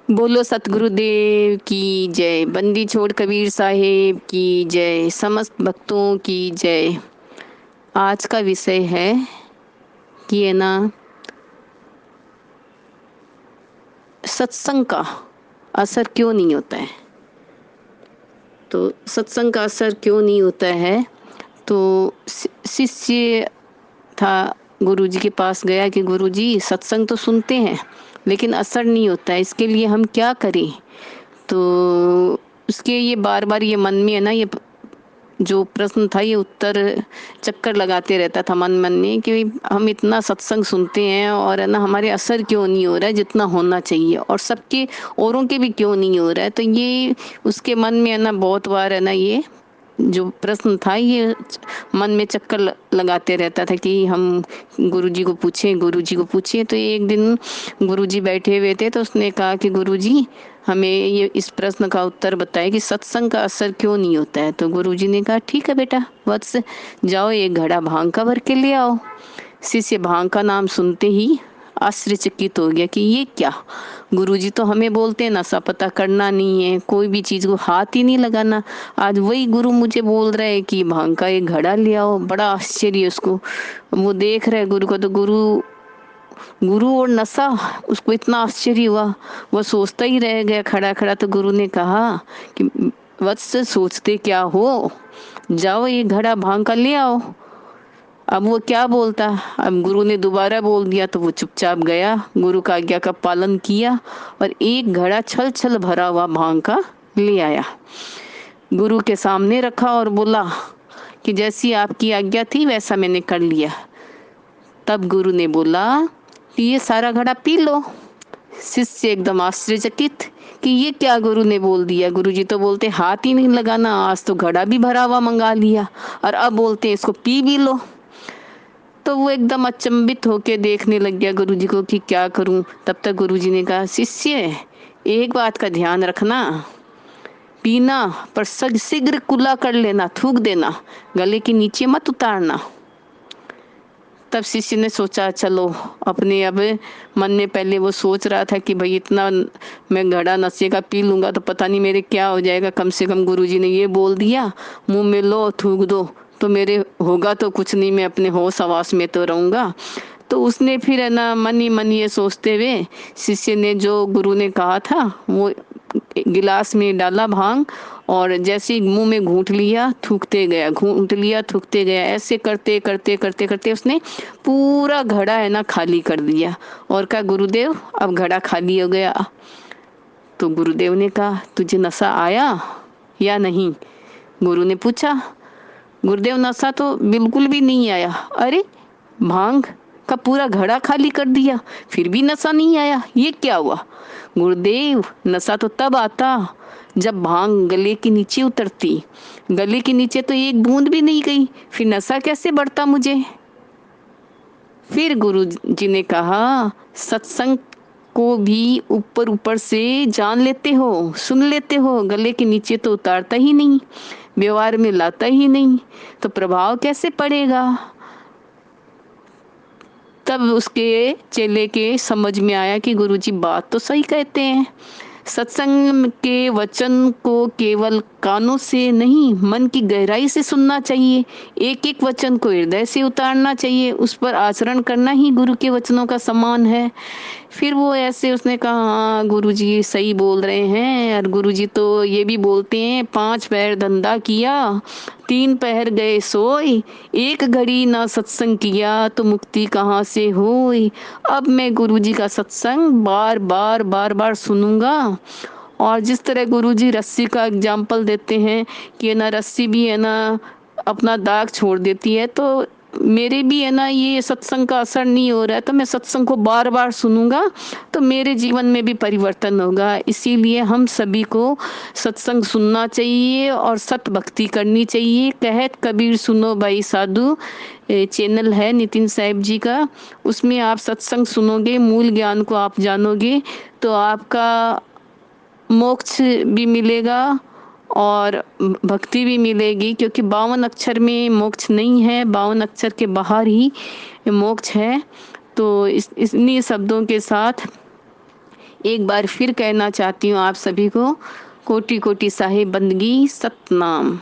बोलो सतगुरुदेव की जय। बंदी छोड़ कबीर साहेब की जय। समस्त भक्तों की जय। आज का विषय है कि है ना, सत्संग का असर क्यों नहीं होता है। तो सत्संग का असर क्यों नहीं होता है। तो शिष्य था, गुरुजी के पास गया कि गुरुजी सत्संग तो सुनते हैं लेकिन असर नहीं होता है, इसके लिए हम क्या करें। तो उसके ये बार बार ये मन में है ना, ये जो प्रश्न था, ये उत्तर चक्कर लगाते रहता था मन मन में कि हम इतना सत्संग सुनते हैं और है ना, हमारे असर क्यों नहीं हो रहा है जितना होना चाहिए, और सबके औरों के भी क्यों नहीं हो रहा है। तो ये उसके मन में है ना, बहुत बार है ना, ये जो प्रश्न था ये मन में चक्कर लगाते रहता था कि हम गुरुजी को पूछें, गुरुजी को पूछें। तो एक दिन गुरुजी बैठे हुए थे, तो उसने कहा कि गुरुजी हमें ये इस प्रश्न का उत्तर बताएं कि सत्संग का असर क्यों नहीं होता है। तो गुरुजी ने कहा ठीक है बेटा, वत्स, जाओ एक घड़ा भांग का भर के ले आओ। शिष्य भांग का नाम सुनते ही आश्चर्यचकित हो गया कि ये क्या, गुरुजी तो हमें बोलते हैं नशा पता करना नहीं है, कोई भी चीज को हाथ ही नहीं लगाना, आज वही गुरु मुझे बोल रहे हैं कि भांग का एक घड़ा ले आओ। बड़ा आश्चर्य उसको, वो देख रहे गुरु को, तो गुरु गुरु और नशा, उसको इतना आश्चर्य हुआ, वो सोचता ही रह गया खड़ा खड़ा। तो गुरु ने कहा कि वत्स, सोचते क्या हो, जाओ ये घड़ा भांग का ले आओ। अब वो क्या बोलता, अब गुरु ने दोबारा बोल दिया तो वो चुपचाप गया, गुरु का आज्ञा का पालन किया और एक घड़ा छल छल भरा हुआ भांग का ले आया, गुरु के सामने रखा और बोला कि जैसी आपकी आज्ञा थी वैसा मैंने कर लिया। तब गुरु ने बोला कि ये सारा घड़ा पी लो। शिष्य एकदम आश्चर्यचकित कि ये क्या गुरु ने बोल दिया, गुरु जी तो बोलते हाथ ही नहीं लगाना, आज तो घड़ा भी भरा हुआ मंगा लिया और अब बोलते इसको पी भी लो। तो वो एकदम अचंभित होके देखने लग गया गुरुजी को कि क्या करूं। तब तक गुरुजी ने कहा, शिष्य एक बात का ध्यान रखना, पीना पर शीघ्र कुल्ला कर लेना, थूक देना, गले के नीचे मत उतारना। तब शिष्य ने सोचा, चलो अपने, अब मन में पहले वो सोच रहा था कि भाई इतना मैं घड़ा नशे का पी लूंगा तो पता नहीं मेरे क्या हो जाएगा, कम से कम गुरुजी ने ये बोल दिया मुंह में लो थूक दो तो मेरे होगा तो कुछ नहीं, मैं अपने होश हवास में तो रहूंगा। तो उसने फिर है ना, मन ही मन ये सोचते हुए शिष्य ने जो गुरु ने कहा था वो गिलास में डाला भांग, और जैसे ही मुंह में घूंट लिया थूकते गया, घूंट लिया थूकते गया, ऐसे करते करते करते करते उसने पूरा घड़ा है ना खाली कर दिया और कहा, गुरुदेव अब घड़ा खाली हो गया। तो गुरुदेव ने कहा, तुझे नशा आया या नहीं, गुरु ने पूछा। गुरुदेव, नशा तो बिल्कुल भी नहीं आया। अरे, भांग का पूरा घड़ा खाली कर दिया फिर भी नशा नहीं आया, ये क्या हुआ। गुरुदेव, नशा तो तब आता जब भांग गले के नीचे उतरती, गले के नीचे तो एक बूंद भी नहीं गई, फिर नशा कैसे बढ़ता मुझे। फिर गुरु जी ने कहा, सत्संग को भी ऊपर ऊपर से जान लेते हो, सुन लेते हो, गले के नीचे तो उतारता ही नहीं, व्यवहार में लाता ही नहीं, तो प्रभाव कैसे पड़ेगा। तब उसके चेले के समझ में आया कि गुरुजी बात तो सही कहते हैं, सत्संग के वचन को केवल कानों से नहीं मन की गहराई से सुनना चाहिए, एक एक वचन को हृदय से उतारना चाहिए, उस पर आचरण करना ही गुरु के वचनों का सम्मान है। फिर वो ऐसे उसने कहा, हाँ गुरुजी सही बोल रहे हैं, और गुरुजी तो ये भी बोलते हैं, 5 पहर धंधा किया 3 पहर गए सोई, एक घड़ी ना सत्संग किया तो मुक्ति कहाँ से होई। अब मैं गुरुजी का सत्संग बार बार बार बार सुनूंगा। और जिस तरह गुरुजी रस्सी का एग्जाम्पल देते हैं कि है ना, रस्सी भी है ना अपना दाग छोड़ देती है, तो मेरे भी है ना ये सत्संग का असर नहीं हो रहा है, तो मैं सत्संग को बार बार सुनूंगा तो मेरे जीवन में भी परिवर्तन होगा। इसीलिए हम सभी को सत्संग सुनना चाहिए और सत भक्ति करनी चाहिए। कहत कबीर सुनो भाई साधु, चैनल है नितिन साहिब जी का, उसमें आप सत्संग सुनोगे, मूल ज्ञान को आप जानोगे तो आपका मोक्ष भी मिलेगा और भक्ति भी मिलेगी, क्योंकि 52 अक्षर में मोक्ष नहीं है, 52 अक्षर के बाहर ही मोक्ष है। तो इन्हीं शब्दों के साथ एक बार फिर कहना चाहती हूँ आप सभी को, कोटि कोटि साहिब बंदगी सतनाम।